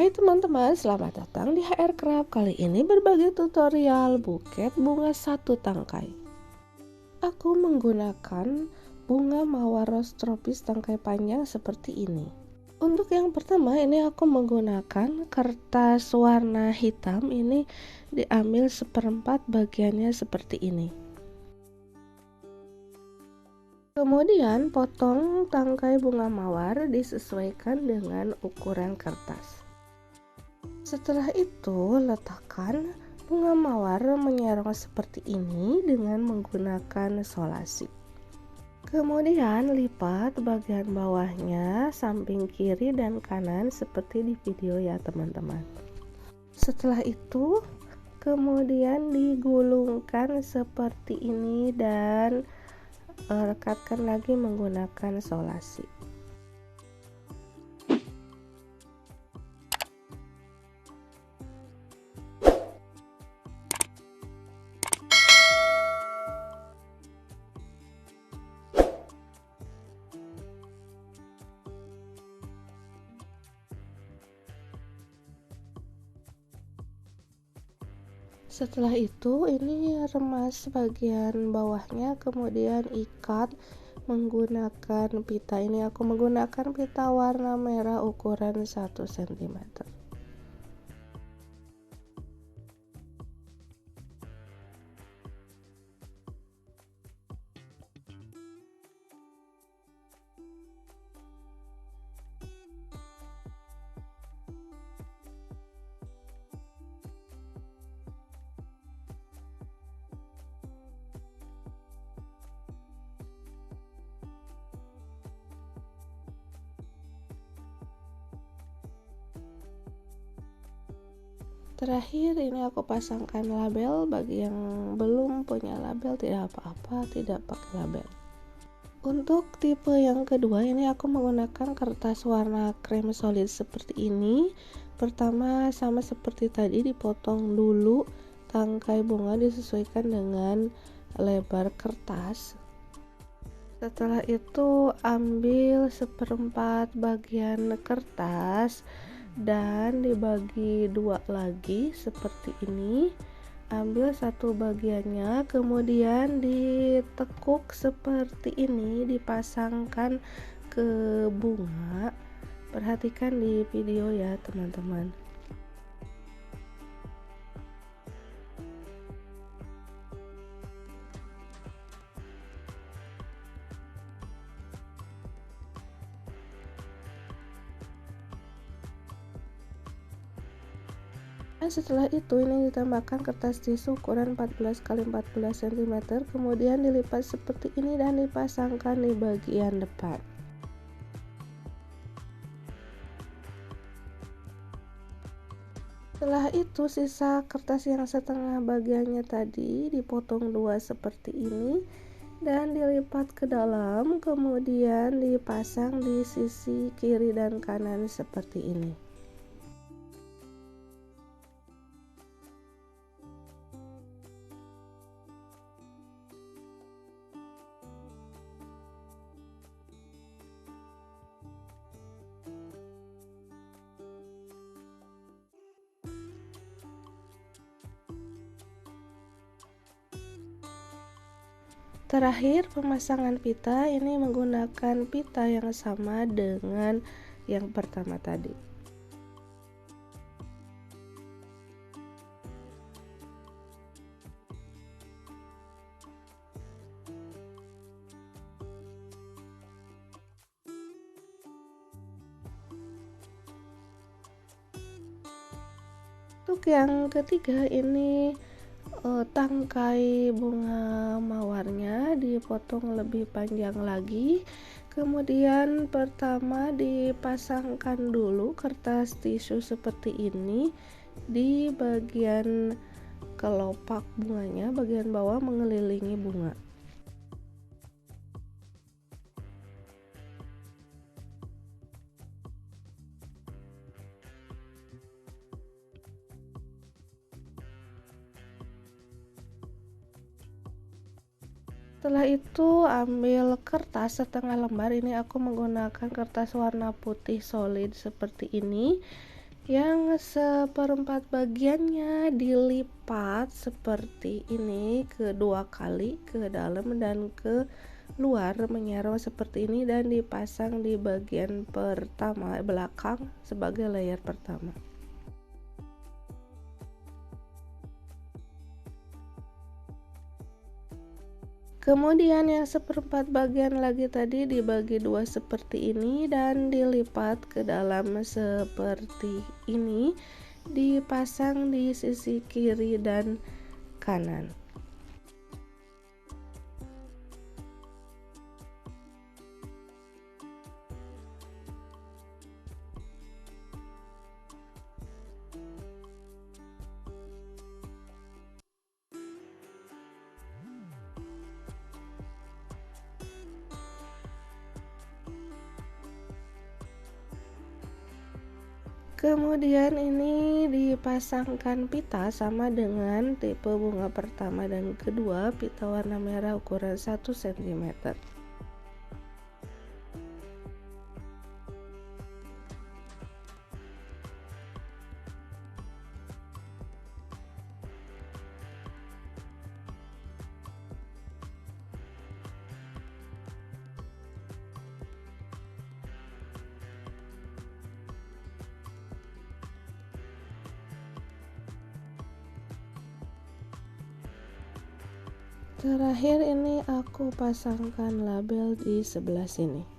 Hai teman-teman, selamat datang di HR Craft. Kali ini berbagi tutorial buket bunga satu tangkai. Aku menggunakan bunga mawar rose tropis tangkai panjang seperti ini. Untuk yang pertama ini aku menggunakan kertas warna hitam, ini diambil seperempat bagiannya seperti ini. Kemudian potong tangkai bunga mawar disesuaikan dengan ukuran kertas. Setelah itu letakkan bunga mawar menyerong seperti ini dengan menggunakan solasi. Kemudian lipat bagian bawahnya samping kiri dan kanan seperti di video ya teman-teman. Setelah itu kemudian digulungkan seperti ini dan rekatkan lagi menggunakan solasi. Setelah itu ini remas bagian bawahnya, kemudian ikat menggunakan pita. Ini aku menggunakan pita warna merah ukuran 1 cm. Terakhir ini aku pasangkan label. Bagi yang belum punya label tidak apa-apa, tidak pakai label. Untuk tipe yang kedua ini aku menggunakan kertas warna krem solid seperti ini. Pertama sama seperti tadi, dipotong dulu tangkai bunga disesuaikan dengan lebar kertas. Setelah itu ambil seperempat bagian kertas dan dibagi dua lagi seperti ini. Ambil satu bagiannya, kemudian ditekuk seperti ini, dipasangkan ke bunga. Perhatikan di video ya teman-teman. Setelah itu ini ditambahkan kertas tisu ukuran 14 x 14 cm, kemudian dilipat seperti ini dan dipasangkan di bagian depan. Setelah itu sisa kertas yang setengah bagiannya tadi dipotong dua seperti ini dan dilipat ke dalam, kemudian dipasang di sisi kiri dan kanan seperti ini. Terakhir pemasangan pita, ini menggunakan pita yang sama dengan yang pertama tadi. Untuk yang ketiga ini tangkai bunga mawarnya dipotong lebih panjang lagi. Kemudian pertama dipasangkan dulu kertas tisu seperti ini di bagian kelopak bunganya, bagian bawah mengelilingi bunga. Setelah itu ambil kertas setengah lembar, ini aku menggunakan kertas warna putih solid seperti ini. Yang seperempat bagiannya dilipat seperti ini kedua kali ke dalam dan ke luar menyerong seperti ini dan dipasang di bagian pertama belakang sebagai layer pertama. Kemudian yang seperempat bagian lagi tadi dibagi dua seperti ini dan dilipat ke dalam seperti ini, dipasang di sisi kiri dan kanan. Kemudian ini dipasangkan pita sama dengan tipe bunga pertama dan kedua, pita warna merah ukuran 1 cm. Terakhir ini aku pasangkan label di sebelah sini.